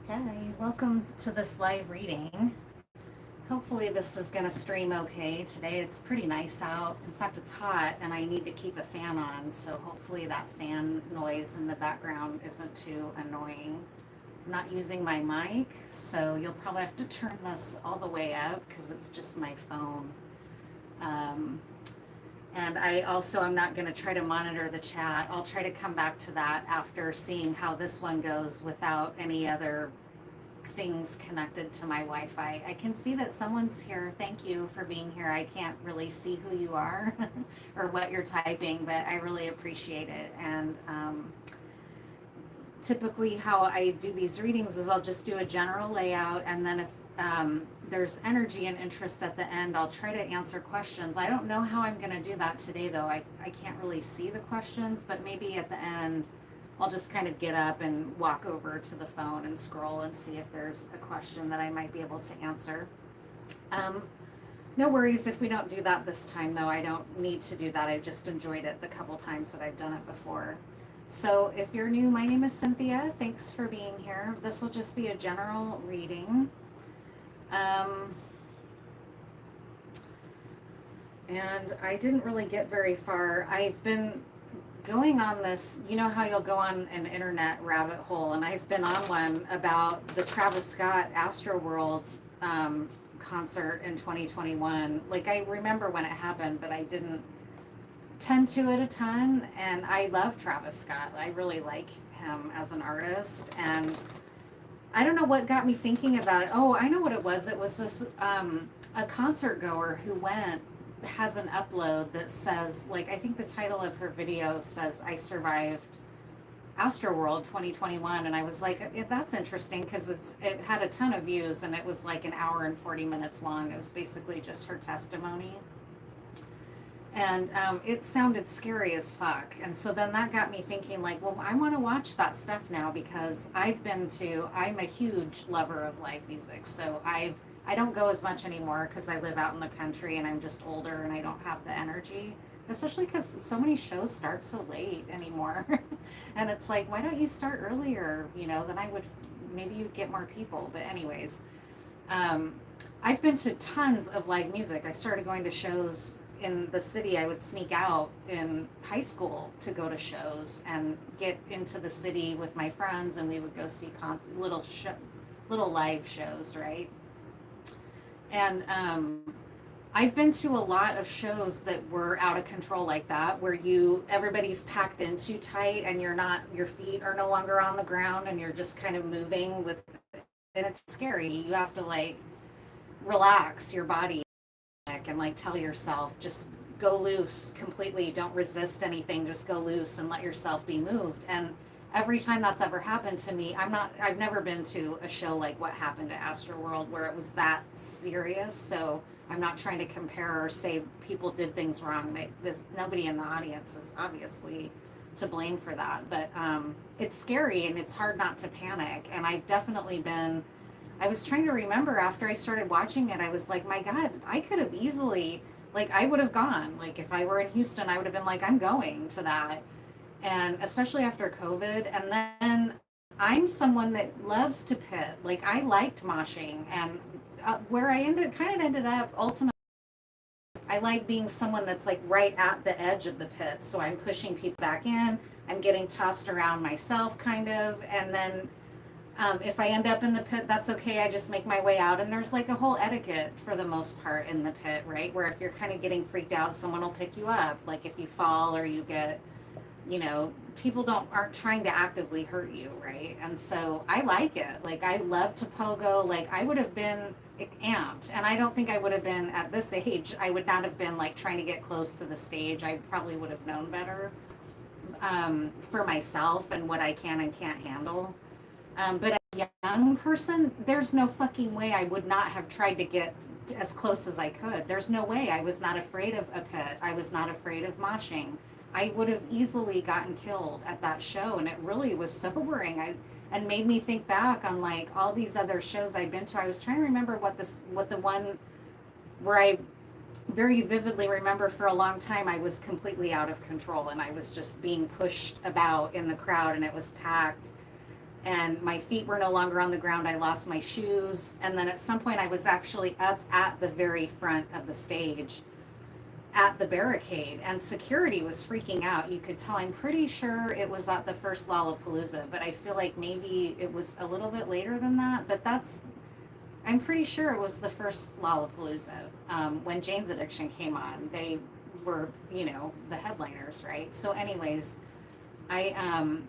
Hi, welcome to this live reading. Hopefully this is going to stream okay. Today it's pretty nice out. In fact, it's hot and I need to keep a fan on, so hopefully that fan noise in the background isn't too annoying. I'm not using my mic, so you'll probably have to turn this all the way up because it's just my phone. Um, and I also am not going to try to monitor the chat. I'll try to come back to that after seeing how this one goes without any other things connected to my Wi-Fi. I can see that someone's here. Thank you for being here. I can't really see who you are or what you're typing, but I really appreciate it. And typically how I do these readings is I'll just do a general layout, and then if there's energy and interest at the end, I'll try to answer questions. I don't know how I'm going to do that today, though. I can't really see the questions, but maybe at the end I'll just kind of get up and walk over to the phone and scroll and see if there's a question that I might be able to answer. No worries if we don't do that this time, though. I don't need to do that. I just enjoyed it the couple times that I've done it before. So if you're new, my name is Cynthia. Thanks for being here. This will just be a general reading. And I didn't really get very far. I've been going on this, you know how you'll go on an internet rabbit hole, and I've been on one about the Travis Scott Astroworld concert in 2021. Like, I remember when it happened, but I didn't tend to it a ton, and I love Travis Scott. I really like him as an artist, and I don't know what got me thinking about it. Oh, I know what it was. It was this a concert goer who went has an upload that says, like, I think the title of her video says I survived Astroworld 2021, and I was like, that's interesting because it had a ton of views, and it was like an hour and 40 minutes long. It was basically just her testimony, and it sounded scary as fuck. And so then that got me thinking, like, well, I want to watch that stuff now because I'm a huge lover of live music. So I don't go as much anymore because I live out in the country and I'm just older and I don't have the energy, especially because so many shows start so late anymore. And it's like, why don't you start earlier? Then maybe you'd get more people. But anyways, I've been to tons of live music. I started going to shows in the city. I would sneak out in high school to go to shows and get into the city with my friends, and we would go see little live shows, right? And I've been to a lot of shows that were out of control like that, where everybody's packed in too tight and your feet are no longer on the ground and you're just kind of moving and it's scary. You have to like relax your body and like tell yourself, just go loose completely. Don't resist anything. Just go loose and let yourself be moved. And every time that's ever happened to me, I've never been to a show like what happened at Astroworld where it was that serious. So I'm not trying to compare or say people did things wrong. Nobody in the audience is obviously to blame for that, but it's scary and it's hard not to panic. And I was trying to remember after I started watching it, I was like, my God, I could have easily, like, I would have gone. Like, if I were in Houston, I would have been like, I'm going to that. And especially after COVID. And then I'm someone that loves to pit. Like, I liked moshing, and where I ended up ultimately, I like being someone that's like right at the edge of the pit. So I'm pushing people back in, I'm getting tossed around myself kind of. And then if I end up in the pit, that's okay. I just make my way out. And there's like a whole etiquette for the most part in the pit, right? Where if you're kind of getting freaked out, someone will pick you up. Like if you fall or you get, people aren't trying to actively hurt you, right? And so I like it. Like, I love to pogo. Like, I would have been amped, and I don't think I would have been at this age. I would not have been like trying to get close to the stage. I probably would have known better for myself and what I can and can't handle. But as a young person, there's no fucking way I would not have tried to get as close as I could. There's no way. I was not afraid of a pit. I was not afraid of moshing. I would have easily gotten killed at that show, and it really was sobering. And made me think back on like all these other shows I'd been to. I was trying to remember what the one where I very vividly remember for a long time I was completely out of control and I was just being pushed about in the crowd and it was packed. and my feet were no longer on the ground. I lost my shoes. And then at some point I was actually up at the very front of the stage at the barricade, and security was freaking out. You could tell. I'm pretty sure it was at the first Lollapalooza, but I feel like maybe it was a little bit later than that. But I'm pretty sure it was the first Lollapalooza. When Jane's Addiction came on, they were, the headliners, right? So anyways, I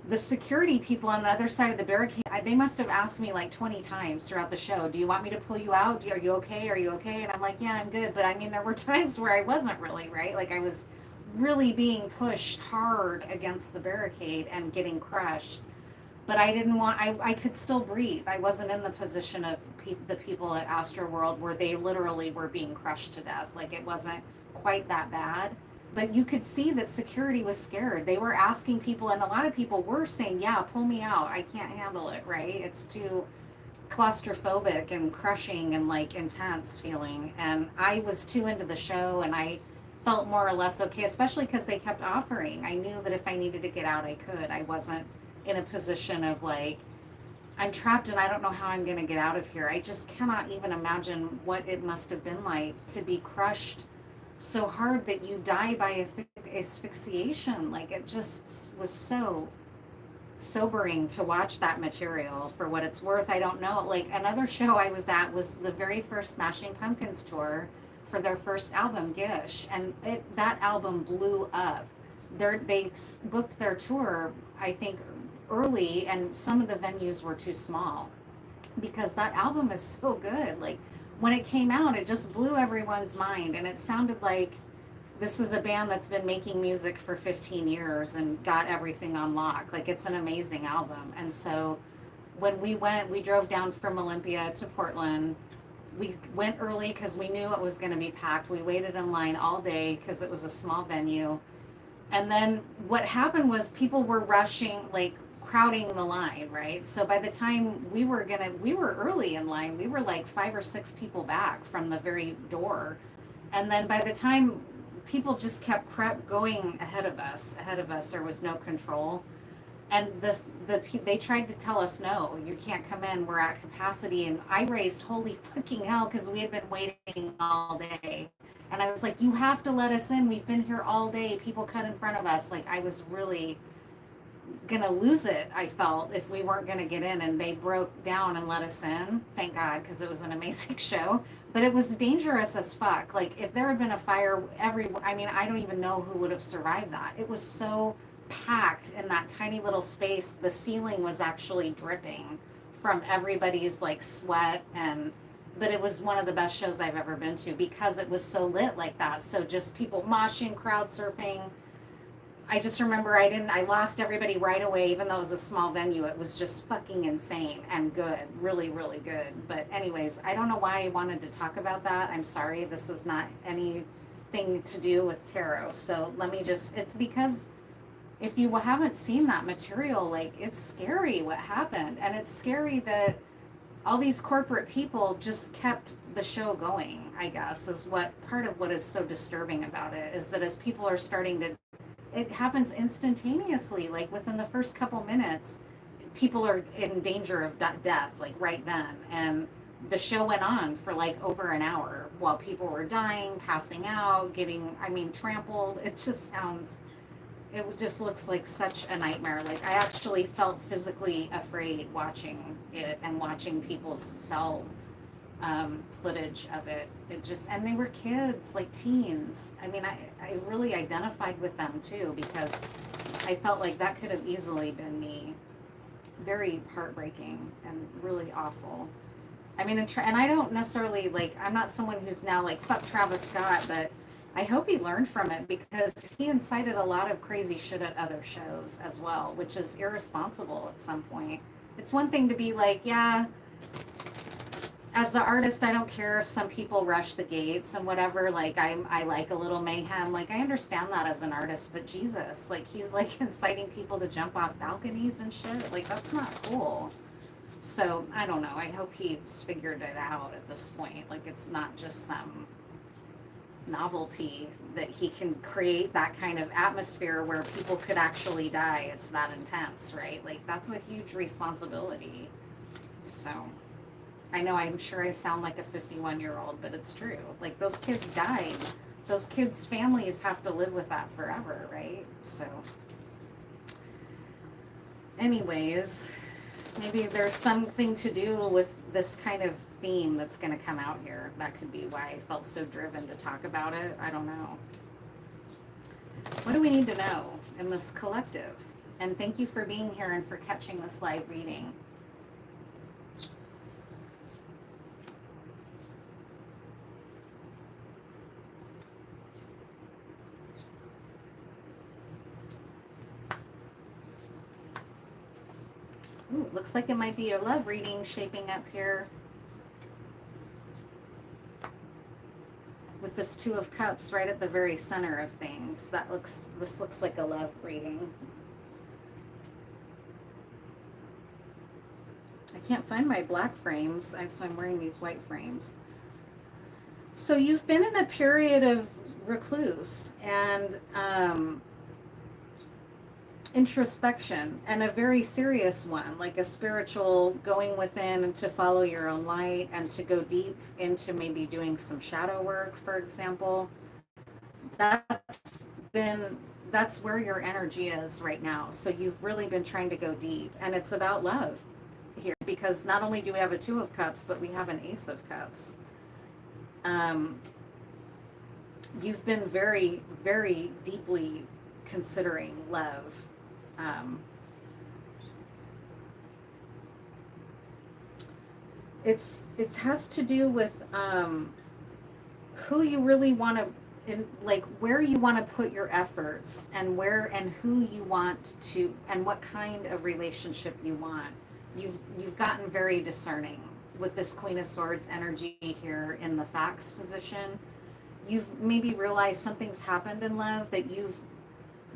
the security people on the other side of the barricade, they must have asked me like 20 times throughout the show, do you want me to pull you out? Are you okay? Are you okay? And I'm like, yeah, I'm good. But I mean, there were times where I wasn't really, right? Like I was really being pushed hard against the barricade and getting crushed. But I didn't want, I could still breathe. I wasn't in the position of the people at Astroworld where they literally were being crushed to death. Like it wasn't quite that bad. But you could see that security was scared. They were asking people, and a lot of people were saying, yeah, pull me out. I can't handle it, right? It's too claustrophobic and crushing and like intense feeling. And I was too into the show, and I felt more or less okay, especially because they kept offering. I knew that if I needed to get out, I could. I wasn't in a position of like, I'm trapped and I don't know how I'm going to get out of here. I just cannot even imagine what it must have been like to be crushed so hard that you die by asphyxiation. Like it just was so sobering to watch that material. For what it's worth, I don't know. Like another show I was at was the very first Smashing Pumpkins tour for their first album, Gish, and that album blew up. They booked their tour, I think, early, and some of the venues were too small because that album is so good. Like when it came out, it just blew everyone's mind, and it sounded like this is a band that's been making music for 15 years and got everything on lock. Like it's an amazing album. And so when we drove down from Olympia to Portland. We went early because we knew it was going to be packed. We waited in line all day because it was a small venue. And then what happened was people were rushing, like crowding the line, right? So by the time we were early in line. We were like 5 or 6 people back from the very door. And then by the time people just kept going ahead of us, there was no control. And they tried to tell us, no, you can't come in, we're at capacity. And I raised holy fucking hell because we had been waiting all day. And I was like, you have to let us in. We've been here all day. People cut in front of us. Like I was really gonna lose it, I felt, if we weren't gonna get in. And they broke down and let us in. Thank God, because it was an amazing show. But it was dangerous as fuck. Like if there had been a fire, I don't even know who would have survived that. It was so packed in that tiny little space. The ceiling was actually dripping from everybody's like sweat. But it was one of the best shows I've ever been to because it was so lit like that. So just people moshing, crowd surfing. I just remember I lost everybody right away, even though it was a small venue. It was just fucking insane and good, really, really good. But anyways, I don't know why I wanted to talk about that. I'm sorry, this is not anything to do with tarot. So it's because if you haven't seen that material, like it's scary what happened. And it's scary that all these corporate people just kept the show going, I guess, is part of what is so disturbing about it, is that as people are starting to, it happens instantaneously, like within the first couple minutes, people are in danger of death, like right then. And the show went on for like over an hour while people were dying, passing out, getting, trampled. It just looks like such a nightmare. Like I actually felt physically afraid watching it and watching people's cell footage of it. And they were kids, like teens. I really identified with them too, because I felt like that could have easily been me. Very heartbreaking and really awful. And I don't necessarily, like, I'm not someone who's now like, fuck Travis Scott, but I hope he learned from it, because he incited a lot of crazy shit at other shows as well, which is irresponsible at some point. It's one thing to be like, yeah, as the artist, I don't care if some people rush the gates and whatever. Like I like a little mayhem. Like I understand that as an artist, but Jesus, like he's like inciting people to jump off balconies and shit. Like that's not cool. So I don't know. I hope he's figured it out at this point. Like it's not just some novelty that he can create that kind of atmosphere where people could actually die. It's that intense, right? Like, that's a huge responsibility. So I know, I'm sure I sound like a 51-year-old, but it's true. Like, those kids died. Those kids' families have to live with that forever, right? So anyways, maybe there's something to do with this kind of theme that's going to come out here. That could be why I felt so driven to talk about it. I don't know. What do we need to know in this collective? And thank you for being here and for catching this live reading. Ooh, looks like it might be a love reading shaping up here. With this Two of Cups right at the very center of things. This looks like a love reading. I can't find my black frames, so I'm wearing these white frames. So you've been in a period of recluse and introspection, and a very serious one, like a spiritual going within to follow your own light and to go deep into maybe doing some shadow work, for example. That's where your energy is right now. So you've really been trying to go deep, and it's about love here, because not only do we have a Two of Cups, but we have an Ace of Cups. You've been very, very deeply considering love. It has to do with who you really want to, like where you want to put your efforts, and where and who you want to, and what kind of relationship you want. You've gotten very discerning with this Queen of Swords energy here in the facts position. You've maybe realized something's happened in love that you've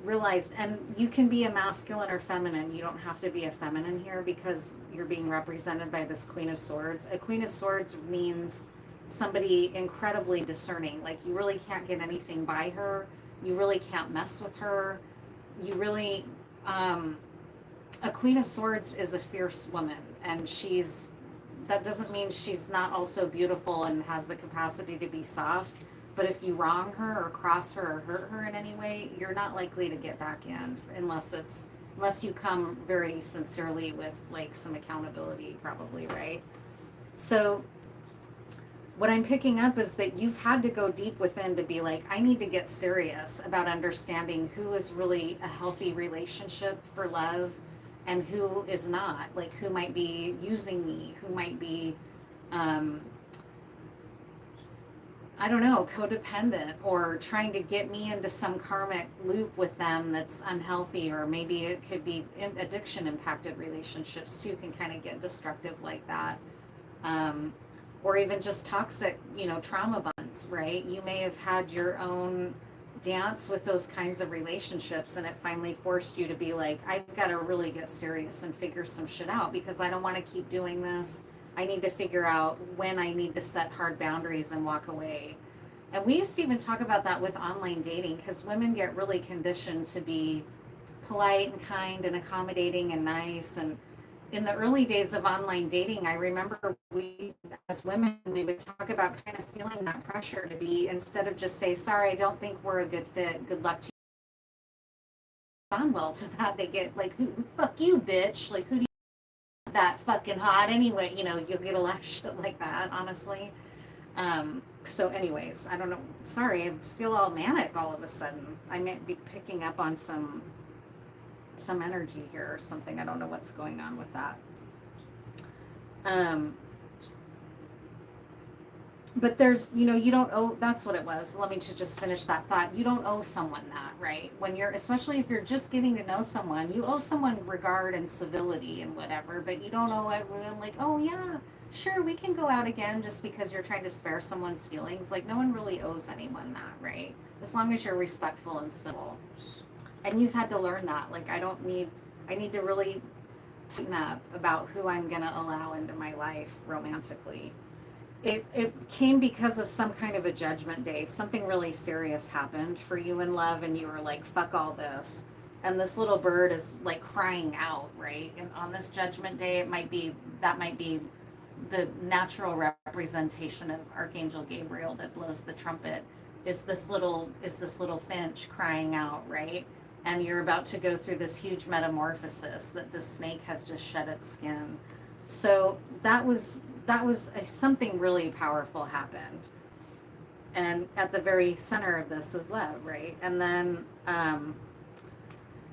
realized, and you can be a masculine or feminine. You don't have to be a feminine here because you're being represented by this Queen of Swords. A Queen of Swords means somebody incredibly discerning. Like, you really can't get anything by her. You really can't mess with her. You really, a Queen of Swords is a fierce woman, and that doesn't mean she's not also beautiful and has the capacity to be soft. But if you wrong her or cross her or hurt her in any way, you're not likely to get back in unless you come very sincerely with like some accountability, probably, right? So what I'm picking up is that you've had to go deep within to be like, I need to get serious about understanding who is really a healthy relationship for love and who is not. Like, who might be using me, who might be I don't know, codependent, or trying to get me into some karmic loop with them that's unhealthy, or maybe it could be addiction impacted relationships too, can kind of get destructive like that. Or even just toxic, trauma bonds, right? You may have had your own dance with those kinds of relationships, and it finally forced you to be like, I've got to really get serious and figure some shit out, because I don't want to keep doing this. I need to figure out when I need to set hard boundaries and walk away. And we used to even talk about that with online dating, because women get really conditioned to be polite and kind and accommodating and nice. And in the early days of online dating, I remember we, as women, we would talk about kind of feeling that pressure to be, instead of just say, sorry, I don't think we're a good fit, good luck to you, respond well to that. They get like, fuck you, bitch. Like, who do you that fucking hot anyway? You'll get a lot of shit like that, honestly. So anyways, I don't know. Sorry, I feel all manic all of a sudden. I might be picking up on some energy here or something. I don't know what's going on with that. But there's, you don't owe, that's what it was. Let me just finish that thought. You don't owe someone that, right? Especially if you're just getting to know someone, you owe someone regard and civility and whatever, but you don't owe everyone like, oh yeah, sure, we can go out again, just because you're trying to spare someone's feelings. Like, no one really owes anyone that, right? As long as you're respectful and civil. And you've had to learn that. Like, I need to really tighten up about who I'm going to allow into my life romantically. it came because of some kind of a judgment day. Something really serious happened for you in love, and you were like, fuck all this. And this little bird is like crying out, right? And on this judgment day, that might be the natural representation of Archangel Gabriel that blows the trumpet, is this little finch crying out, right? And you're about to go through this huge metamorphosis that the snake has just shed its skin. So something really powerful happened. And at the very center of this is love, right? And then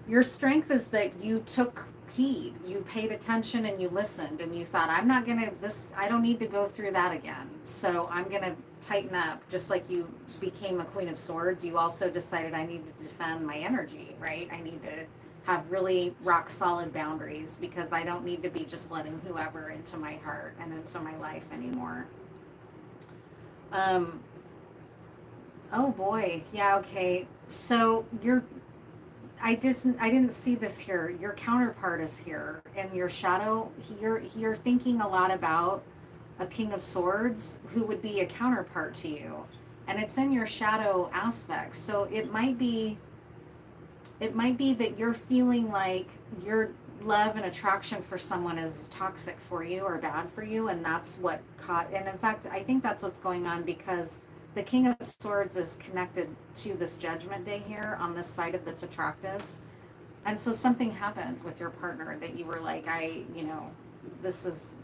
your strength is that you took heed, you paid attention, and you listened, and you thought, I don't need to go through that again. So I'm going to tighten up. Just like you became a Queen of Swords, you also decided, I need to defend my energy, right? I need to have really rock solid boundaries, because I don't need to be just letting whoever into my heart and into my life anymore. Oh boy. Yeah. Okay. So I didn't see this here. Your counterpart is here in your shadow. You're thinking a lot about a King of Swords who would be a counterpart to you, and it's in your shadow aspect. So it might be that you're feeling like your love and attraction for someone is toxic for you or bad for you, and that's what and in fact, I think that's what's going on, because the King of Swords is connected to this judgment day here on this side of the Tetractys. And so something happened with your partner that you were like, this is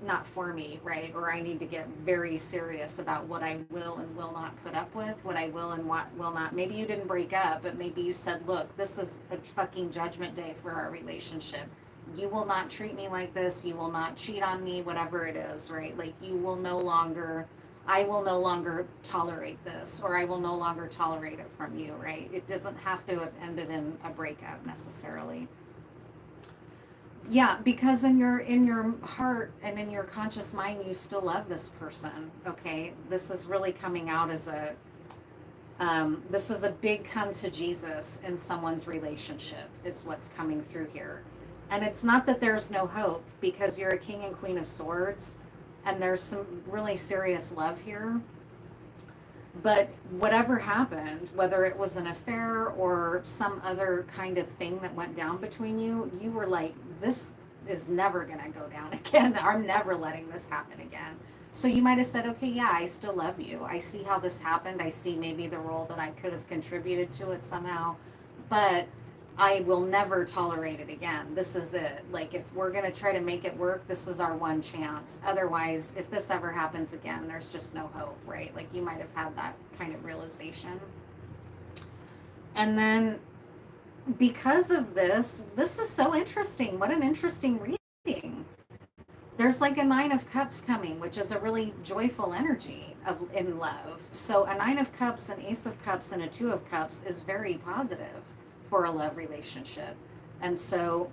not for me, right? Or I need to get very serious about what I will and will not put up with, what I will and what will not. Maybe you didn't break up, but maybe you said, look, this is a fucking judgment day for our relationship. You will not treat me like this. You will not cheat on me, whatever it is, right? Like I will no longer tolerate this, or I will no longer tolerate it from you, right? It doesn't have to have ended in a breakup necessarily. Yeah, because in your heart and in your conscious mind, you still love this person, okay? This is really coming out as this is a big come to Jesus in someone's relationship, is what's coming through here. And it's not that there's no hope, because you're a King and Queen of Swords, and there's some really serious love here. But whatever happened, whether it was an affair or some other kind of thing that went down between you, you were like, this is never going to go down again. I'm never letting this happen again. So you might have said, okay, yeah, I still love you. I see how this happened. I see maybe the role that I could have contributed to it somehow, but I will never tolerate it again. This is it. Like, if we're going to try to make it work, this is our one chance. Otherwise, if this ever happens again, there's just no hope, right? Like, you might have had that kind of realization. And then because of this is so interesting. What an interesting reading. There's like a 9 of Cups coming, which is a really joyful energy in love. So a 9 of Cups, an Ace of Cups, and a 2 of Cups is very positive for a love relationship. And so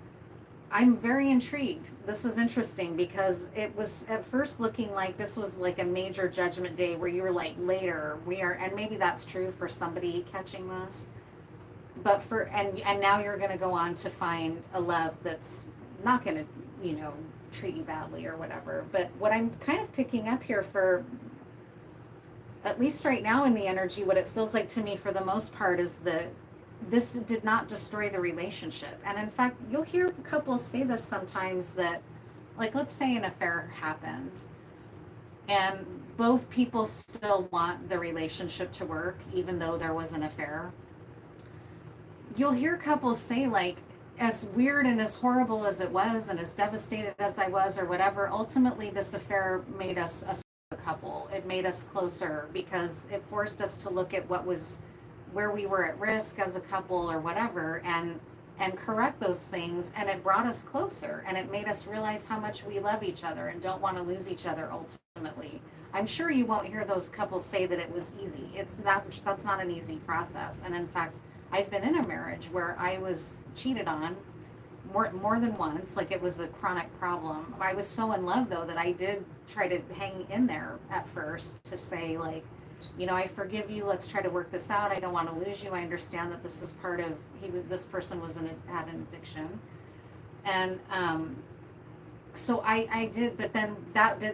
I'm very intrigued. This is interesting, because it was at first looking like this was like a major judgment day where you were like, later and maybe that's true for somebody catching this, but and now you're going to go on to find a love that's not going to, treat you badly or whatever. But what I'm kind of picking up here, for at least right now in the energy, what it feels like to me for the most part is that this did not destroy the relationship. And in fact, you'll hear couples say this sometimes, that, like, let's say an affair happens and both people still want the relationship to work, even though there was an affair. You'll hear couples say, like, as weird and as horrible as it was, and as devastated as I was, or whatever, ultimately this affair made us a couple. It made us closer, because it forced us to look at where we were at risk as a couple or whatever, and correct those things, and it brought us closer, and it made us realize how much we love each other and don't want to lose each other ultimately. I'm sure you won't hear those couples say that it was easy. That's not an easy process. And in fact, I've been in a marriage where I was cheated on more than once. Like, it was a chronic problem. I was so in love, though, that I did try to hang in there at first to say, like, I forgive you. Let's try to work this out. I don't want to lose you. I understand that this is part of, this person had an addiction. And So I did, but then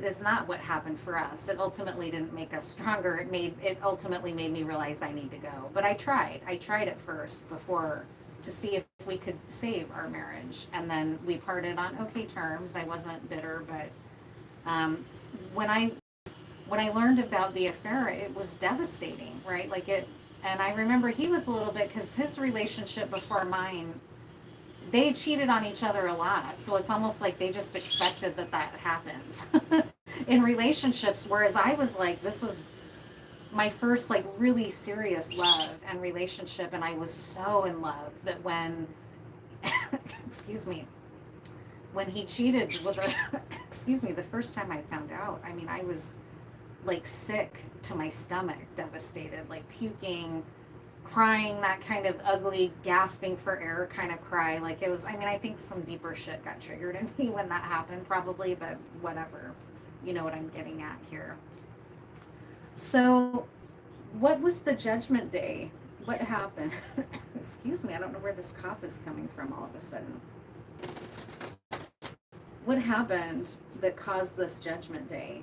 is not what happened for us. It ultimately didn't make us stronger. It ultimately made me realize I need to go. But I tried at first before to see if we could save our marriage, and then we parted on okay terms. I wasn't bitter, but um, when I when I learned about the affair, it was devastating, right? Like it, and I remember he was a little bit, because his relationship before mine, they cheated on each other a lot. So it's almost like they just expected that that happens in relationships. Whereas I was like, this was my first like really serious love and relationship. And I was so in love that when, excuse me, when he cheated with a, excuse me, the first time I found out, I mean, I was like sick to my stomach, devastated, like puking, crying, that kind of ugly, gasping for air kind of cry. Like it was, I mean, I think some deeper shit got triggered in me when that happened, probably, but whatever. You know what I'm getting at here. So, what was the judgment day? What happened? Excuse me, I don't know where this cough is coming from all of a sudden. What happened that caused this judgment day?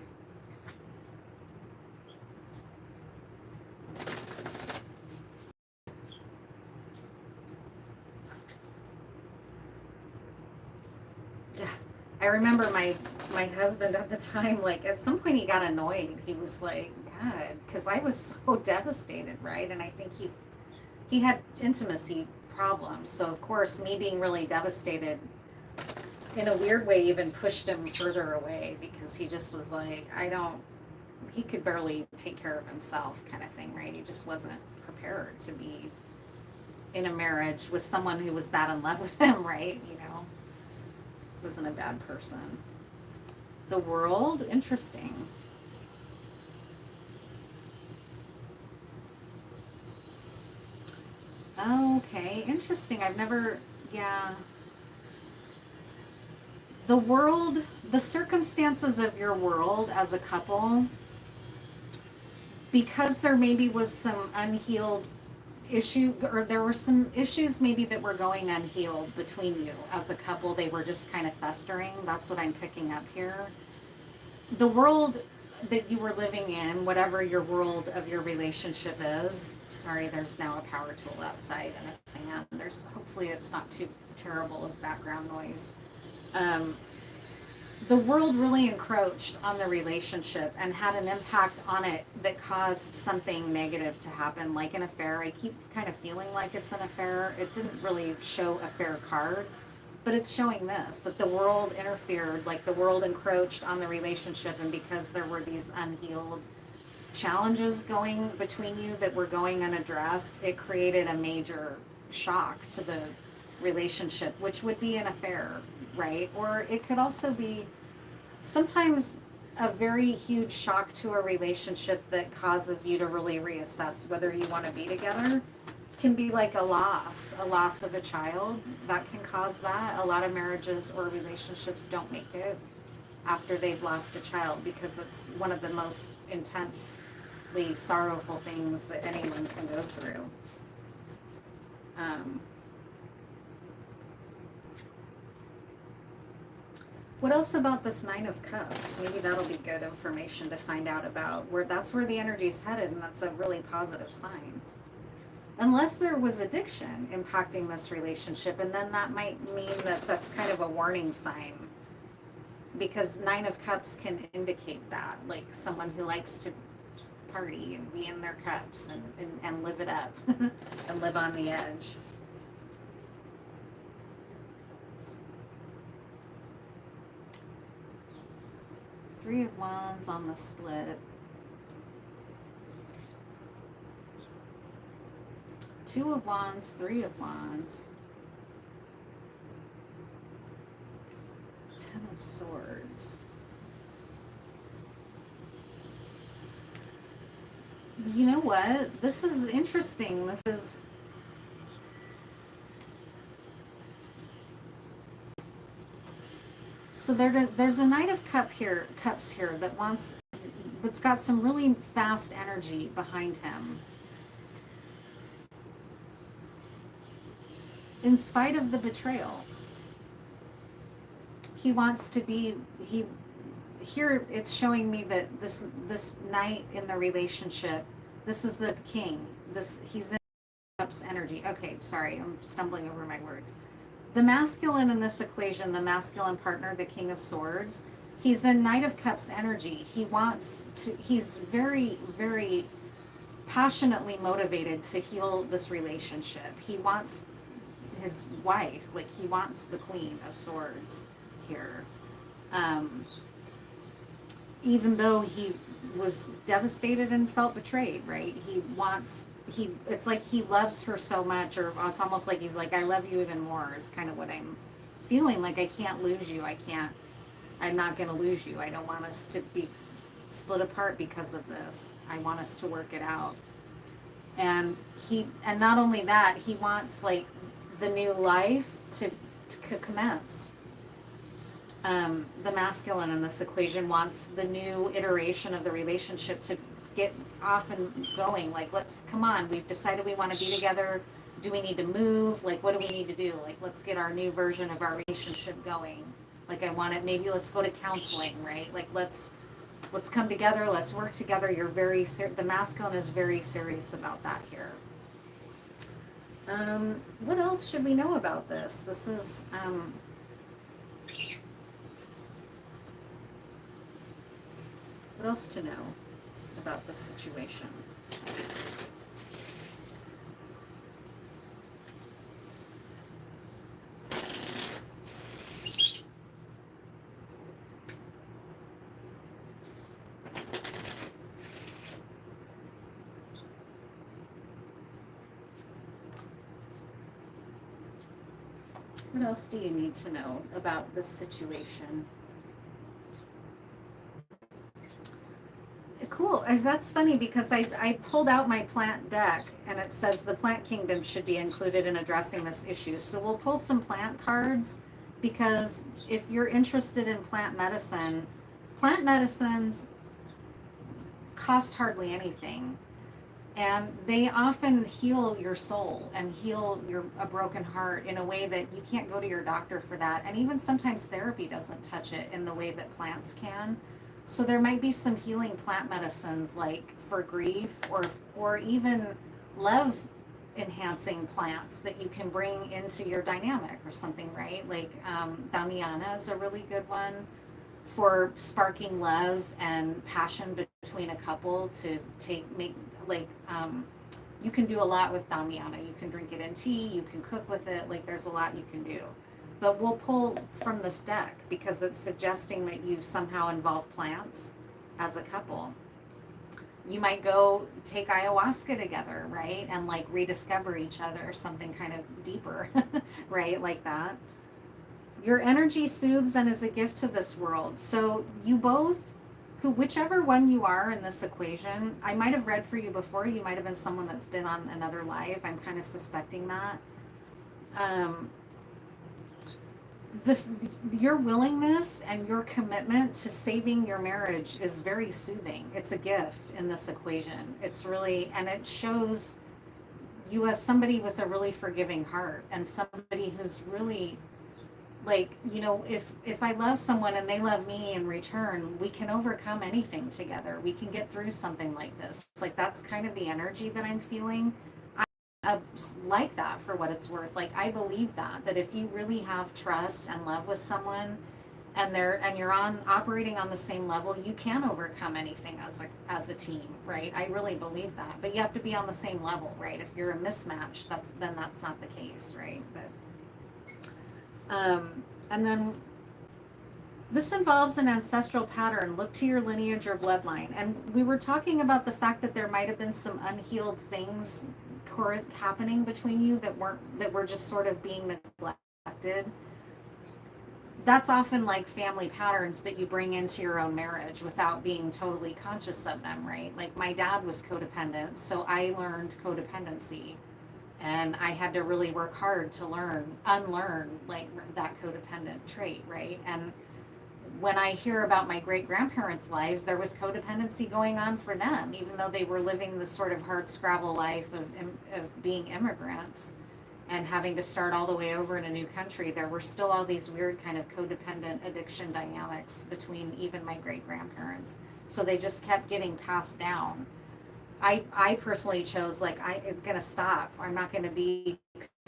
I remember my husband at the time, like at some point he got annoyed. He was like, God, because I was so devastated, right? And I think he had intimacy problems. So of course, me being really devastated in a weird way even pushed him further away, because he just was like, he could barely take care of himself, kind of thing, right? He just wasn't prepared to be in a marriage with someone who was that in love with him, right? You know, wasn't a bad person. The world, interesting. Okay, interesting. I've never, yeah. The world, the circumstances of your world as a couple, because there maybe was some unhealed issue, or there were some issues maybe that were going unhealed between you as a couple. They were just kind of festering. That's what I'm picking up here. The world that you were living in, whatever your world of your relationship is, sorry, there's now a power tool outside and a fan. There's, hopefully it's not too terrible of background noise. Um, the world really encroached on the relationship and had an impact on it that caused something negative to happen, like an affair. I keep kind of feeling like it's an affair. It didn't really show affair cards, but it's showing this, that the world interfered, like the world encroached on the relationship, and because there were these unhealed challenges going between you that were going unaddressed, it created a major shock to the relationship, which would be an affair, right? Or it could also be sometimes a very huge shock to a relationship that causes you to really reassess whether you want to be together. Can be like a loss of a child that can cause that. A lot of marriages or relationships don't make it after they've lost a child, because it's one of the most intensely sorrowful things that anyone can go through. What else about this Nine of Cups? Maybe that'll be good information to find out about. That's where the energy's headed, and that's a really positive sign. Unless there was addiction impacting this relationship, and then that might mean that's kind of a warning sign. Because Nine of Cups can indicate that, like someone who likes to party and be in their cups and live it up and live on the edge. Three of Wands on the split. Two of Wands, Three of Wands. Ten of Swords. You know what? This is interesting. This is... So there's a Knight of Cups here that's got some really fast energy behind him. In spite of the betrayal, he wants to be, he, here it's showing me that this knight in the relationship, this is the king. He's in cups energy. Okay, sorry, I'm stumbling over my words. The masculine in this equation, the masculine partner, the king of swords, he's in knight of cups energy. He's very, very passionately motivated to heal this relationship. He wants his wife, like he wants the queen of swords here. Even though he was devastated and felt betrayed, right? It's like he loves her so much, or it's almost like he's like, I love you even more, is kind of what I'm feeling. Like, I can't lose you. I'm not going to lose you. I don't want us to be split apart because of this. I want us to work it out. And not only that, he wants like the new life to commence. The masculine in this equation wants the new iteration of the relationship to get off and going. Like, come on, we've decided we want to be together. Do we need to move? Like, what do we need to do? Like, let's get our new version of our relationship going. Like, maybe let's go to counseling, right? Like, let's come together, let's work together. The masculine is very serious about that here. What else should we know about this? This is, what else to know about this situation? What else do you need to know about this situation? Cool. That's funny because I pulled out my plant deck and it says the plant kingdom should be included in addressing this issue. So we'll pull some plant cards, because if you're interested in plant medicines cost hardly anything. And they often heal your soul and heal a broken heart in a way that you can't go to your doctor for that. And even sometimes therapy doesn't touch it in the way that plants can. So there might be some healing plant medicines, like for grief, or even love enhancing plants that you can bring into your dynamic or something, right? Like Damiana is a really good one for sparking love and passion between a couple you can do a lot with Damiana. You can drink it in tea, you can cook with it, like there's a lot you can do. But we'll pull from this deck because it's suggesting that you somehow involve plants as a couple. You might go take ayahuasca together, right? And like rediscover each other, something kind of deeper, right? Like that. Your energy soothes and is a gift to this world. So you both, whichever one you are in this equation, I might have read for you before. You might have been someone that's been on another life. I'm kind of suspecting that. Your willingness and your commitment to saving your marriage is very soothing. It's a gift in this equation. It's really, and it shows you as somebody with a really forgiving heart and somebody who's really, like, you know, if I love someone and they love me in return, we can overcome anything together. We can get through something like this. It's like, that's kind of the energy that I'm feeling. I like that, for what it's worth. Like, I believe that if you really have trust and love with someone and you're operating on the same level, you can overcome anything as a team, right? I really believe that. But you have to be on the same level, right? If you're a mismatch, that's not the case, right? But and then this involves an ancestral pattern. Look to your lineage or bloodline. And we were talking about the fact that there might have been some unhealed things happening between you that were just sort of being neglected. That's often like family patterns that you bring into your own marriage without being totally conscious of them, right? Like, my dad was codependent, so I learned codependency. And I had to really work hard to unlearn like that codependent trait, right? And when I hear about my great-grandparents' lives, there was codependency going on for them, even though they were living this sort of hard scrabble life of being immigrants. and having to start all the way over in a new country, there were still all these weird kind of codependent addiction dynamics between even my great grandparents. So they just kept getting passed down. I personally chose, like, I'm gonna stop. I'm not gonna be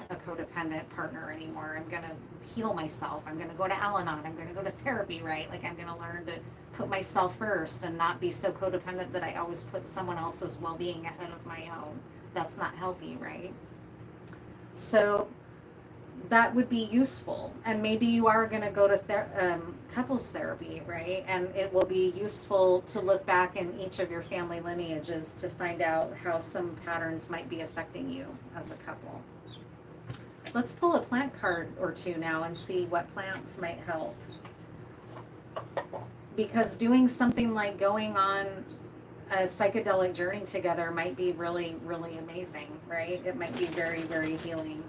a codependent partner anymore. I'm gonna heal myself. I'm gonna go to Al-Anon. I'm gonna go to therapy, right? Like, I'm gonna learn to put myself first and not be so codependent that I always put someone else's well-being ahead of my own. That's not healthy, right? So that would be useful. And maybe you are going to go to couples therapy, right? And it will be useful to look back in each of your family lineages to find out how some patterns might be affecting you as a couple. Let's pull a plant card or two now and see what plants might help. Because doing something like going on a psychedelic journey together might be really, really amazing, right? It might be very, very healing.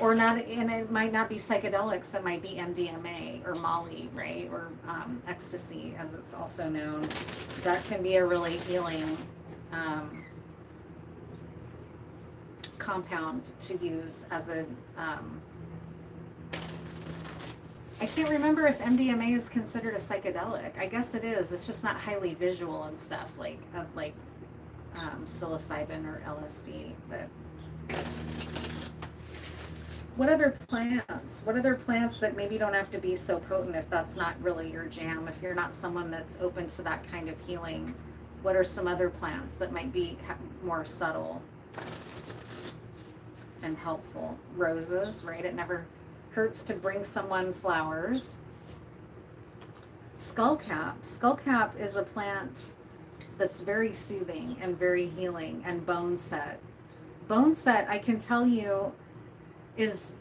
Or not, and it might not be psychedelics, it might be MDMA or Molly, right? Or ecstasy, as it's also known. That can be a really healing compound to use as a, I can't remember if MDMA is considered a psychedelic. I guess it is. It's just not highly visual and stuff like psilocybin or LSD. But what other plants? What other plants that maybe don't have to be so potent if that's not really your jam? If you're not someone that's open to that kind of healing, what are some other plants that might be more subtle and helpful? Roses, right? It never hurts to bring someone flowers. Skullcap. Skullcap is a plant that's very soothing and very healing. And boneset. Boneset, I can tell you, is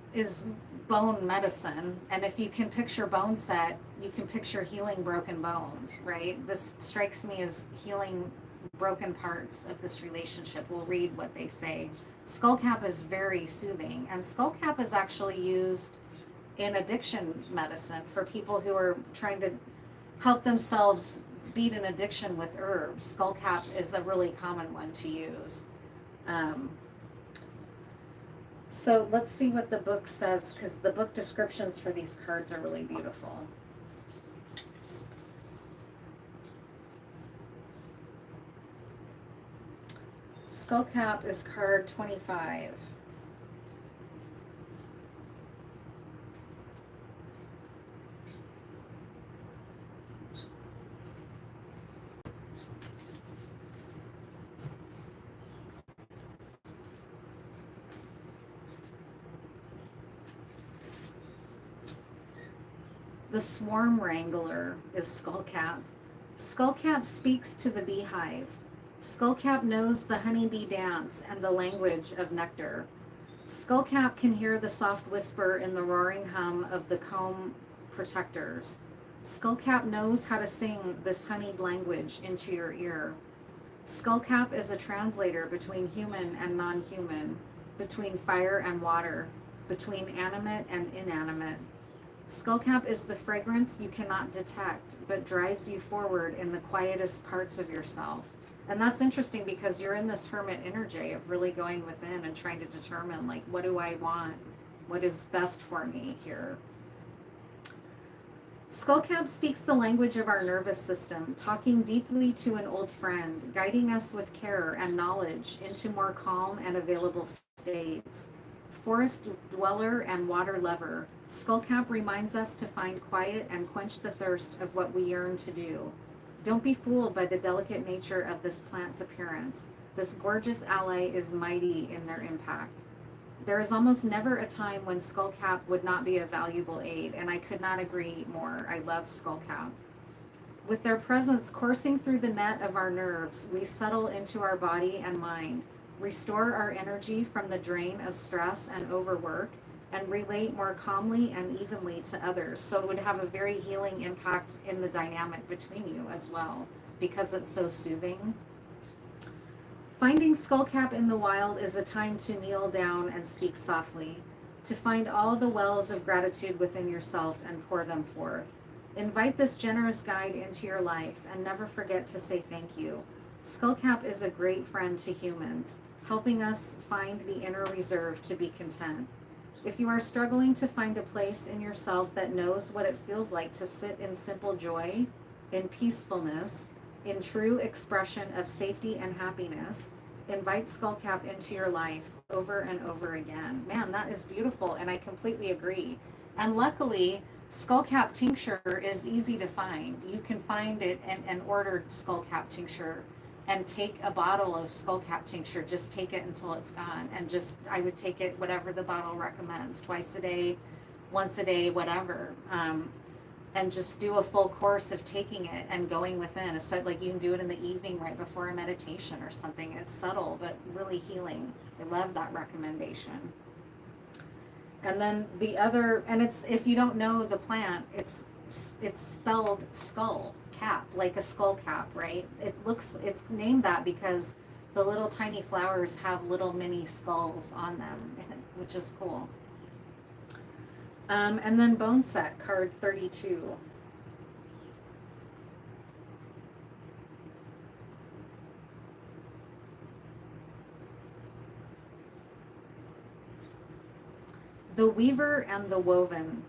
bone medicine. And if you can picture boneset, you can picture healing broken bones, right? This strikes me as healing broken parts of this relationship. We'll read what they say. Skullcap is very soothing, and skullcap is actually used in addiction medicine for people who are trying to help themselves beat an addiction with herbs. Skullcap is a really common one to use. So let's see what the book says, because the book descriptions for these cards are really beautiful. Skullcap is card 25. The Swarm Wrangler is Skullcap. Skullcap speaks to the beehive. Skullcap knows the honeybee dance and the language of nectar. Skullcap can hear the soft whisper in the roaring hum of the comb protectors. Skullcap knows how to sing this honeyed language into your ear. Skullcap is a translator between human and non-human, between fire and water, between animate and inanimate. Skullcap is the fragrance you cannot detect, but drives you forward in the quietest parts of yourself. And that's interesting because you're in this hermit energy of really going within and trying to determine, like, what do I want? What is best for me here? Skullcap speaks the language of our nervous system, talking deeply to an old friend, guiding us with care and knowledge into more calm and available states. Forest dweller and water lover, Skullcap reminds us to find quiet and quench the thirst of what we yearn to do. Don't be fooled by the delicate nature of this plant's appearance. This gorgeous ally is mighty in their impact. There is almost never a time when Skullcap would not be a valuable aid, and I could not agree more. I love Skullcap. With their presence coursing through the net of our nerves, we settle into our body and mind, restore our energy from the drain of stress and overwork, and relate more calmly and evenly to others. So it would have a very healing impact in the dynamic between you as well, because it's so soothing. Finding Skullcap in the wild is a time to kneel down and speak softly, to find all the wells of gratitude within yourself and pour them forth. Invite this generous guide into your life and never forget to say thank you. Skullcap is a great friend to humans, helping us find the inner reserve to be content. If you are struggling to find a place in yourself that knows what it feels like to sit in simple joy, in peacefulness, in true expression of safety and happiness, invite Skullcap into your life over and over again. Man, that is beautiful, and I completely agree. And luckily, Skullcap tincture is easy to find. You can find it and order Skullcap tincture and take a bottle of skullcap tincture. Just take it until it's gone, and just I would take it whatever the bottle recommends, twice a day, once a day, whatever, and just do a full course of taking it and going within. Especially like you can do it in the evening right before a meditation or something. It's subtle but really healing. I love that recommendation. And then the other, and it's, if you don't know the plant, it's spelled skull cap, like a skull cap, right? It's named that because the little tiny flowers have little mini skulls on them, which is cool. And then bone set, card 32. The weaver and the woven.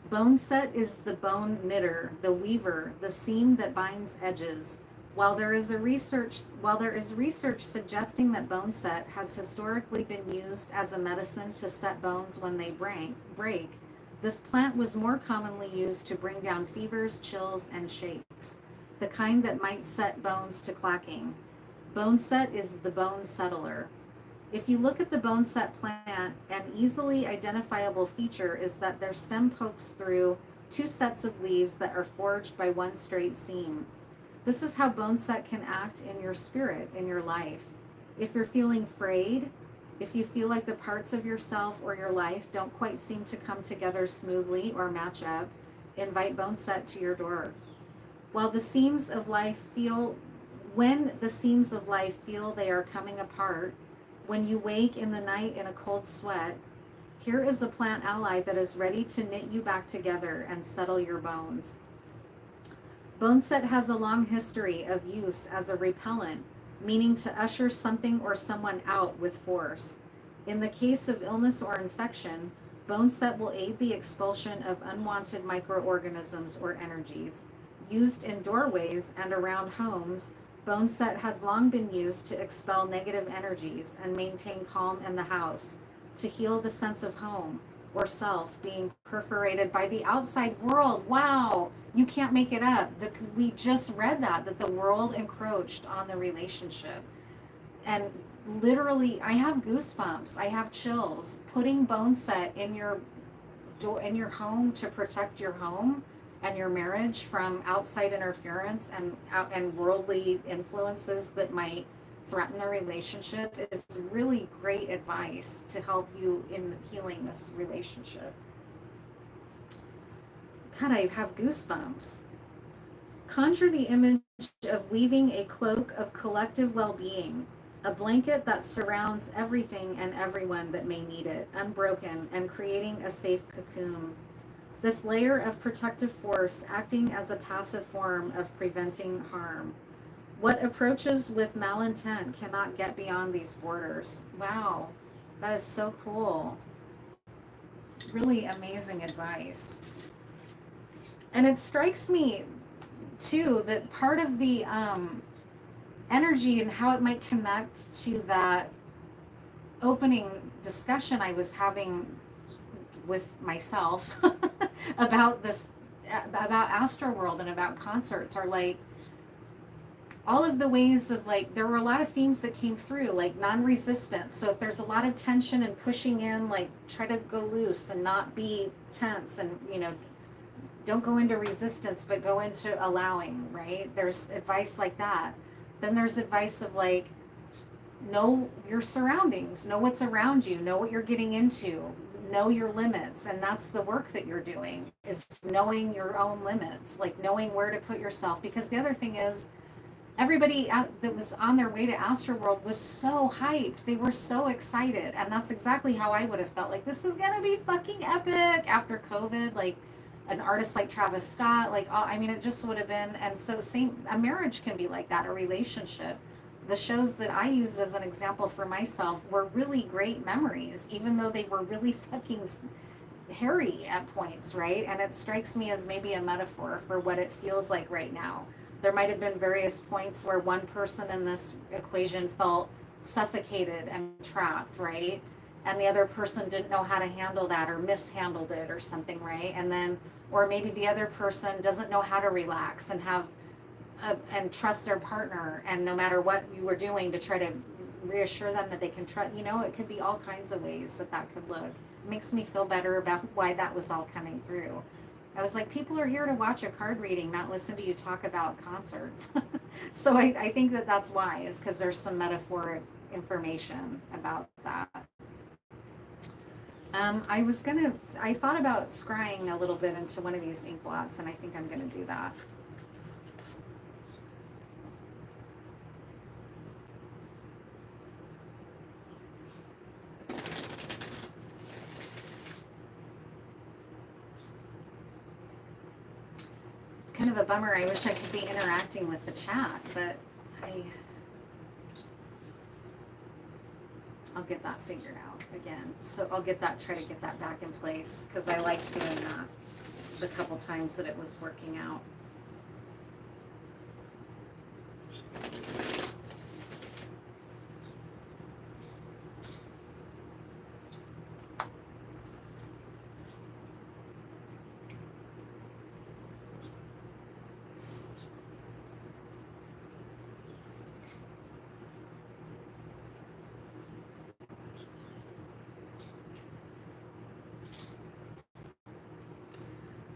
Bone set is the bone knitter, the weaver, the seam that binds edges. While there is research suggesting that bone set has historically been used as a medicine to set bones when they break, this plant was more commonly used to bring down fevers, chills, and shakes, the kind that might set bones to clacking. Bone set is the bone settler. If you look at the bone set plant, an easily identifiable feature is that their stem pokes through two sets of leaves that are forged by one straight seam. This is how bone set can act in your spirit, in your life. If you're feeling frayed, if you feel like the parts of yourself or your life don't quite seem to come together smoothly or match up, invite bone set to your door. When the seams of life feel they are coming apart, when you wake in the night in a cold sweat, here is a plant ally that is ready to knit you back together and settle your bones. Bone set has a long history of use as a repellent, meaning to usher something or someone out with force. In the case of illness or infection, bone set will aid the expulsion of unwanted microorganisms or energies. Used in doorways and around homes, bone set has long been used to expel negative energies and maintain calm in the house, to heal the sense of home or self being perforated by the outside world. Wow, you can't make it up. We just read that the world encroached on the relationship. And literally, I have goosebumps. I have chills. Putting bone set in your home to protect your home and your marriage from outside interference and worldly influences that might threaten the relationship is really great advice to help you in healing this relationship. God, I have goosebumps. Conjure the image of weaving a cloak of collective well-being, a blanket that surrounds everything and everyone that may need it, unbroken, and creating a safe cocoon. This layer of protective force acting as a passive form of preventing harm. What approaches with malintent cannot get beyond these borders. Wow, that is so cool. Really amazing advice. And it strikes me, too, that part of the energy and how it might connect to that opening discussion I was having with myself about Astroworld and about concerts are like all of the ways of like, there were a lot of themes that came through, like non-resistance. So if there's a lot of tension and pushing in, like try to go loose and not be tense and, don't go into resistance, but go into allowing, right? There's advice like that. Then there's advice of like, know your surroundings, know what's around you, know what you're getting into, know your limits. And that's the work that you're doing, is knowing your own limits, like knowing where to put yourself. Because the other thing is, everybody that was on their way to Astroworld was so hyped. They were so excited. And that's exactly how I would have felt. Like, this is going to be fucking epic after COVID. Like, an artist like Travis Scott, like, oh, I mean, it just would have been. And so same, a marriage can be like that, a relationship. The shows that I used as an example for myself were really great memories, even though they were really fucking hairy at points, right? And it strikes me as maybe a metaphor for what it feels like right now. There might have been various points where one person in this equation felt suffocated and trapped, right? And the other person didn't know how to handle that or mishandled it or something, right? And then, or maybe the other person doesn't know how to relax and have and trust their partner, and no matter what you were doing to try to reassure them that they can trust, you know, it could be all kinds of ways that that could look. It makes me feel better about why that was all coming through. I was like, people are here to watch a card reading, not listen to you talk about concerts. So I think that that's why, is because there's some metaphoric information about that. I thought about scrying a little bit into one of these ink blots, and I think I'm gonna do that. Kind of a bummer. I wish I could be interacting with the chat, but I'll get that figured out again. So I'll get that, try to get that back in place, because I liked doing that the couple times that it was working out.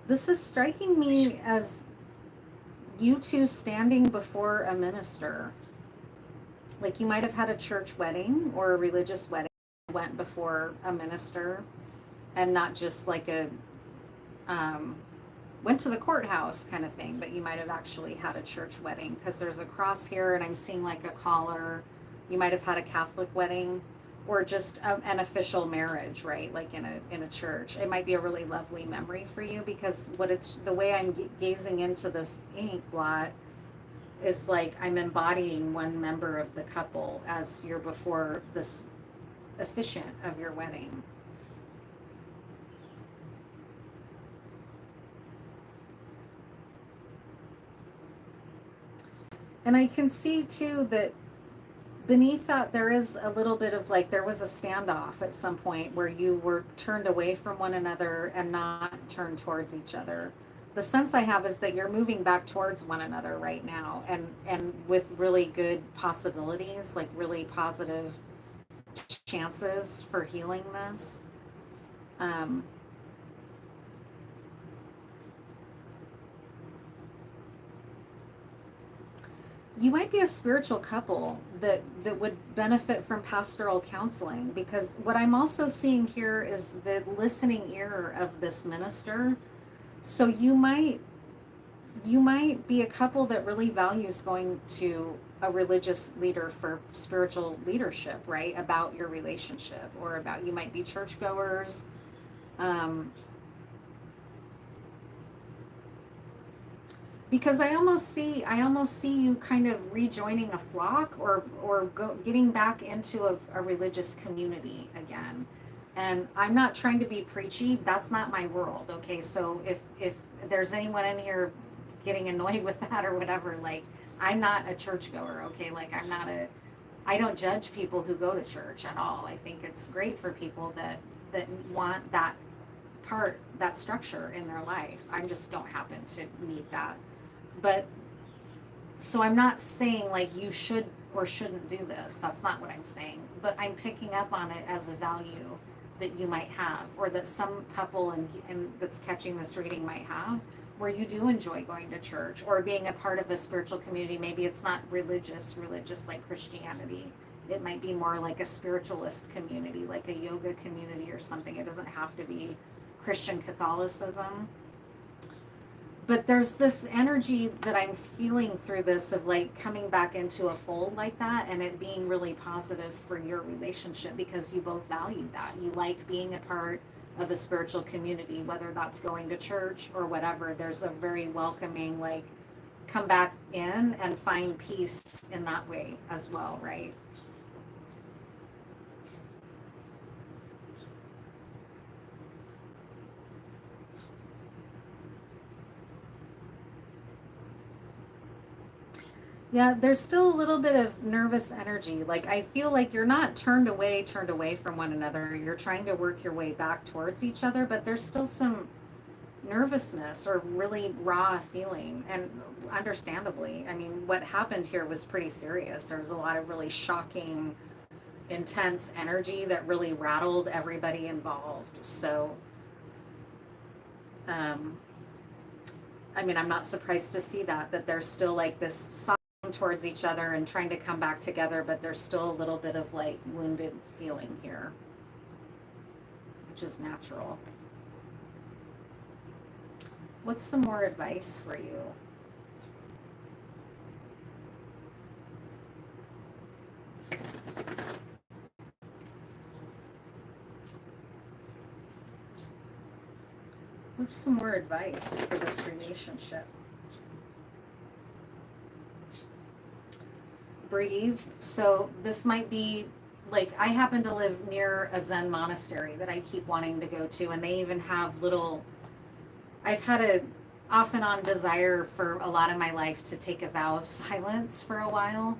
This is striking me as you two standing before a minister. Like you might have had a church wedding or a religious wedding, went before a minister, and not just like a went to the courthouse kind of thing, but you might have actually had a church wedding, because there's a cross here and I'm seeing like a collar. You might have had a Catholic wedding, or just an official marriage, right? Like in a church. It might be a really lovely memory for you, because the way I'm gazing into this ink blot is like I'm embodying one member of the couple as you're before this officiant of your wedding. And I can see too that beneath that there is a little bit of like, there was a standoff at some point where you were turned away from one another and not turned towards each other. The sense I have is that you're moving back towards one another right now, and with really good possibilities, like really positive chances for healing this. You might be a spiritual couple that would benefit from pastoral counseling, because what I'm also seeing here is the listening ear of this minister. So you might be a couple that really values going to a religious leader for spiritual leadership, right? About your relationship, or about, you might be churchgoers. Because I almost see you kind of rejoining a flock, or getting back into a religious community again. And I'm not trying to be preachy. That's not my world. Okay. So if there's anyone in here getting annoyed with that or whatever, like, I'm not a churchgoer. Okay. Like, I don't judge people who go to church at all. I think it's great for people that want that structure in their life. I just don't happen to need that. But so I'm not saying like you should or shouldn't do this. That's not what I'm saying. But I'm picking up on it as a value that you might have, or that some couple and that's catching this reading might have, where you do enjoy going to church or being a part of a spiritual community. Maybe it's not religious like Christianity. It might be more like a spiritualist community, like a yoga community or something. It doesn't have to be Christian Catholicism. But there's this energy that I'm feeling through this of like coming back into a fold like that, and it being really positive for your relationship, because you both value that. You like being a part of a spiritual community, whether that's going to church or whatever. There's a very welcoming, like, come back in and find peace in that way as well, right? Yeah, there's still a little bit of nervous energy. Like, I feel like you're not turned away from one another. You're trying to work your way back towards each other, but there's still some nervousness or really raw feeling. And understandably, I mean, what happened here was pretty serious. There was a lot of really shocking, intense energy that really rattled everybody involved. So, um, I mean, I'm not surprised to see that there's still like this soft towards each other and trying to come back together, but there's still a little bit of like wounded feeling here, which is natural. What's some more advice for you? What's some more advice for this relationship? Breathe. So this might be like, I happen to live near a Zen monastery that I keep wanting to go to, and they even have little, I've had a off and on desire for a lot of my life to take a vow of silence for a while,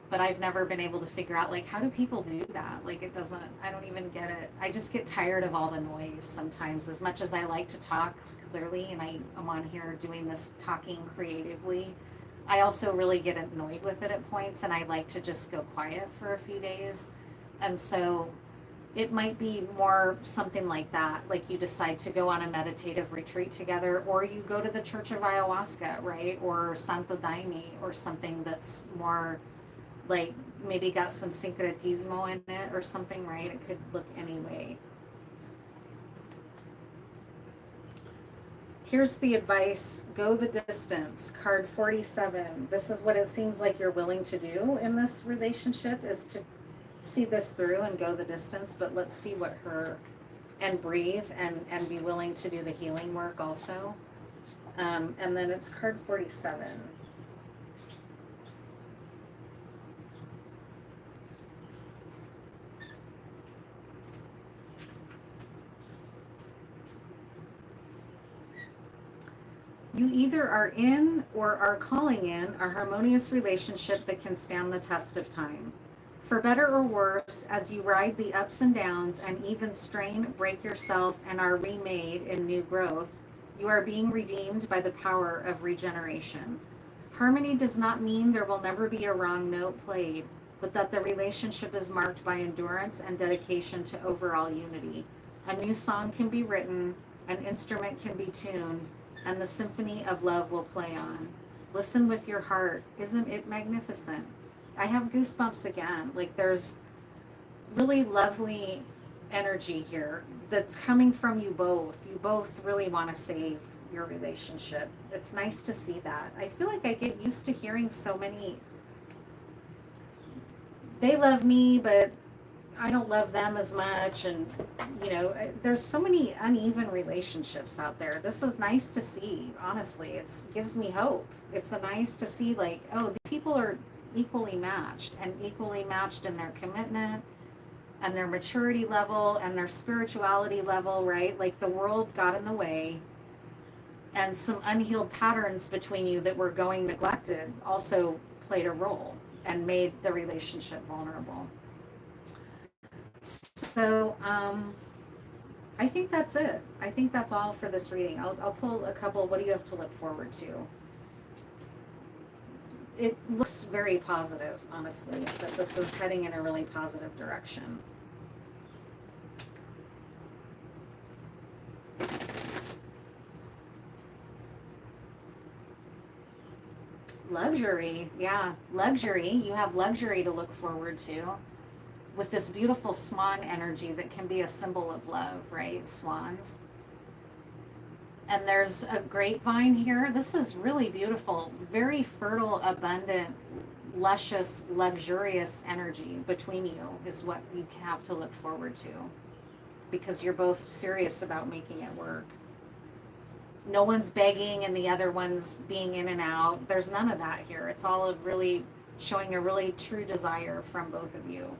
but I've never been able to figure out, like, how do people do that? Like, it doesn't, I don't even get it. I just get tired of all the noise sometimes. As much as I like to talk clearly, and I'm on here doing this talking creatively, I also really get annoyed with it at points, and I like to just go quiet for a few days. And so it might be more something like that, like you decide to go on a meditative retreat together, or you go to the Church of Ayahuasca, right? Or Santo Daime, or something that's more like maybe got some syncretismo in it or something, right? It could look any way. Here's the advice: go the distance. Card 47. This is what it seems like you're willing to do in this relationship, is to see this through and go the distance. But let's see what her, and breathe, and be willing to do the healing work also. And then it's card 47. You either are in or are calling in a harmonious relationship that can stand the test of time. For better or worse, as you ride the ups and downs and even strain, break yourself, and are remade in new growth, you are being redeemed by the power of regeneration. Harmony does not mean there will never be a wrong note played, but that the relationship is marked by endurance and dedication to overall unity. A new song can be written, an instrument can be tuned, and the symphony of love will play on. Listen with your heart. Isn't it magnificent? I have goosebumps again. Like, there's really lovely energy here that's coming from you both. You both really want to save your relationship. It's nice to see that. I feel like I get used to hearing so many, they love me, but I don't love them as much. And, you know, there's so many uneven relationships out there. This is nice to see, honestly. It gives me hope. It's nice to see, like, oh, the people are equally matched, and equally matched in their commitment and their maturity level and their spirituality level, right? Like, the world got in the way, and some unhealed patterns between you that were going neglected also played a role and made the relationship vulnerable. So, I think that's it. I think that's all for this reading. I'll pull a couple. What do you have to look forward to? It looks very positive, honestly, that this is heading in a really positive direction. Luxury, yeah, luxury. You have luxury to look forward to with this beautiful swan energy that can be a symbol of love, right? Swans. And there's a grapevine here. This is really beautiful, very fertile, abundant, luscious, luxurious energy between you is what you have to look forward to. because you're both serious about making it work. No one's begging and the other one's being in and out. There's none of that here. It's all of really showing a really true desire from both of you.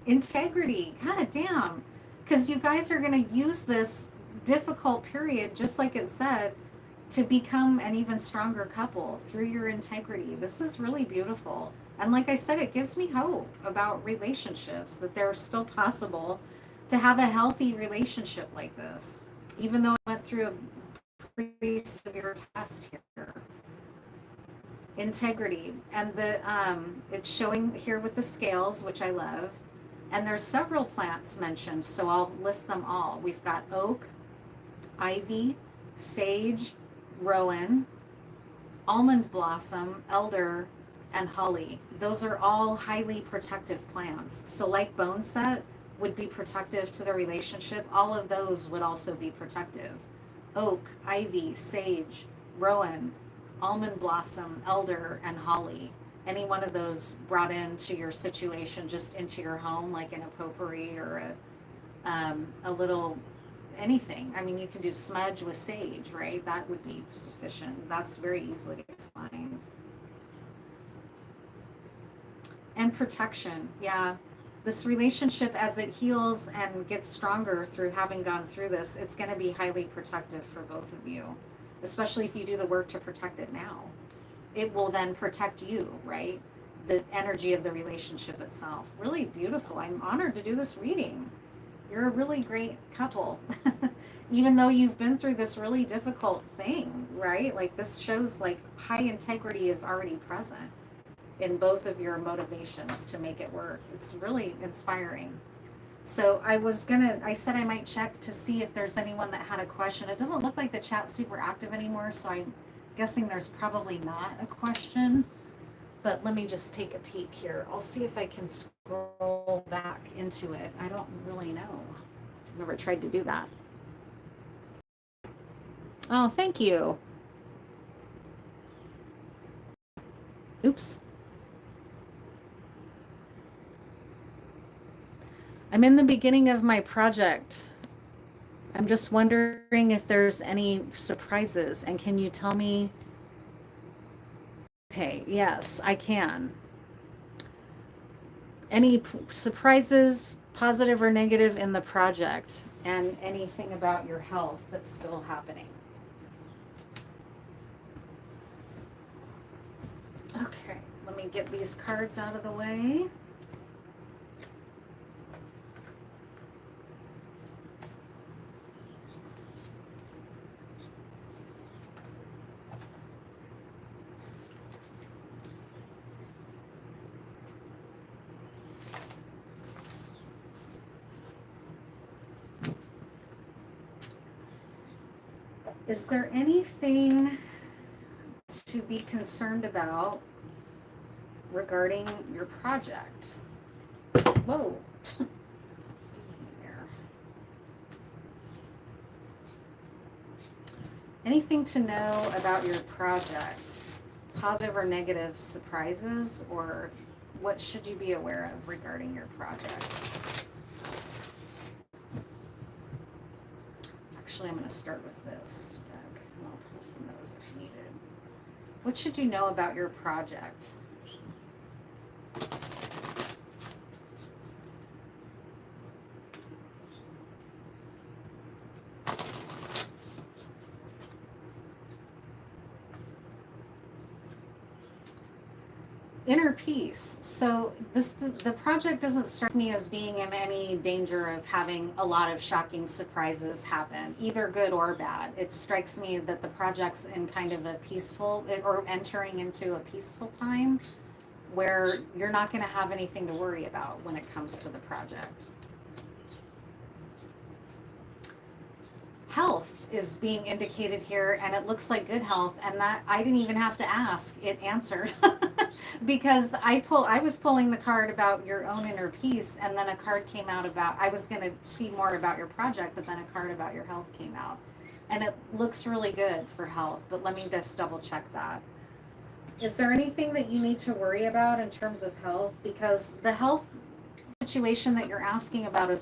Integrity, god damn. Because you guys are going to use this difficult period, just like it said, to become an even stronger couple through your integrity. This is really beautiful. And like I said, it gives me hope about relationships, that they're still possible to have a healthy relationship like this, even though I went through a pretty severe test here. Integrity. And the it's showing here with the scales, which I love. And there's several plants mentioned, so I'll list them all. We've got oak, ivy, sage, rowan, almond blossom, elder, and holly. Those are all highly protective plants. So like bone set would be protective to the relationship, all of those would also be protective. Oak, ivy, sage, rowan, almond blossom, elder, and holly. Any one of those brought into your situation, just into your home, like in a potpourri or a little anything. I mean, you can do smudge with sage, right? That would be sufficient. That's very easily to find. And protection, yeah. This relationship, as it heals and gets stronger through having gone through this, it's going to be highly protective for both of you, especially if you do the work to protect it now. It will then protect you, right? The energy of the relationship itself. Really beautiful. I'm honored to do this reading. You're a really great couple. Even though you've been through this really difficult thing, right? Like this shows like high integrity is already present in both of your motivations to make it work. It's really inspiring. So I said I might check to see if there's anyone that had a question. It doesn't look like the chat's super active anymore, so I'm guessing there's probably not a question, but let me just take a peek here. I'll see if I can scroll back into it. I don't really know. I've never tried to do that. Oh, thank you. Oops. I'm in the beginning of my project. I'm just wondering if there's any surprises, and can you tell me? Okay, yes, I can. Any surprises, positive or negative, in the project, and anything about your health that's still happening? Okay, let me get these cards out of the way. Is there anything to be concerned about regarding your project? Whoa. Excuse me there. Anything to know about your project? Positive or negative surprises, or what should you be aware of regarding your project? Actually, I'm going to start with this deck, and I'll pull from those if needed. What should you know about your project? Inner peace. So the project doesn't strike me as being in any danger of having a lot of shocking surprises happen, either good or bad. It strikes me that the project's in kind of a peaceful, or entering into a peaceful time where you're not going to have anything to worry about when it comes to the project. Health is being indicated here, and it looks like good health, and that I didn't even have to ask, it answered. Because I was pulling the card about your own inner peace, and then a card came out about, I was going to see more about your project, but then a card about your health came out, and it looks really good for health, but let me just double check that. Is there anything that you need to worry about in terms of health? Because the health situation that you're asking about is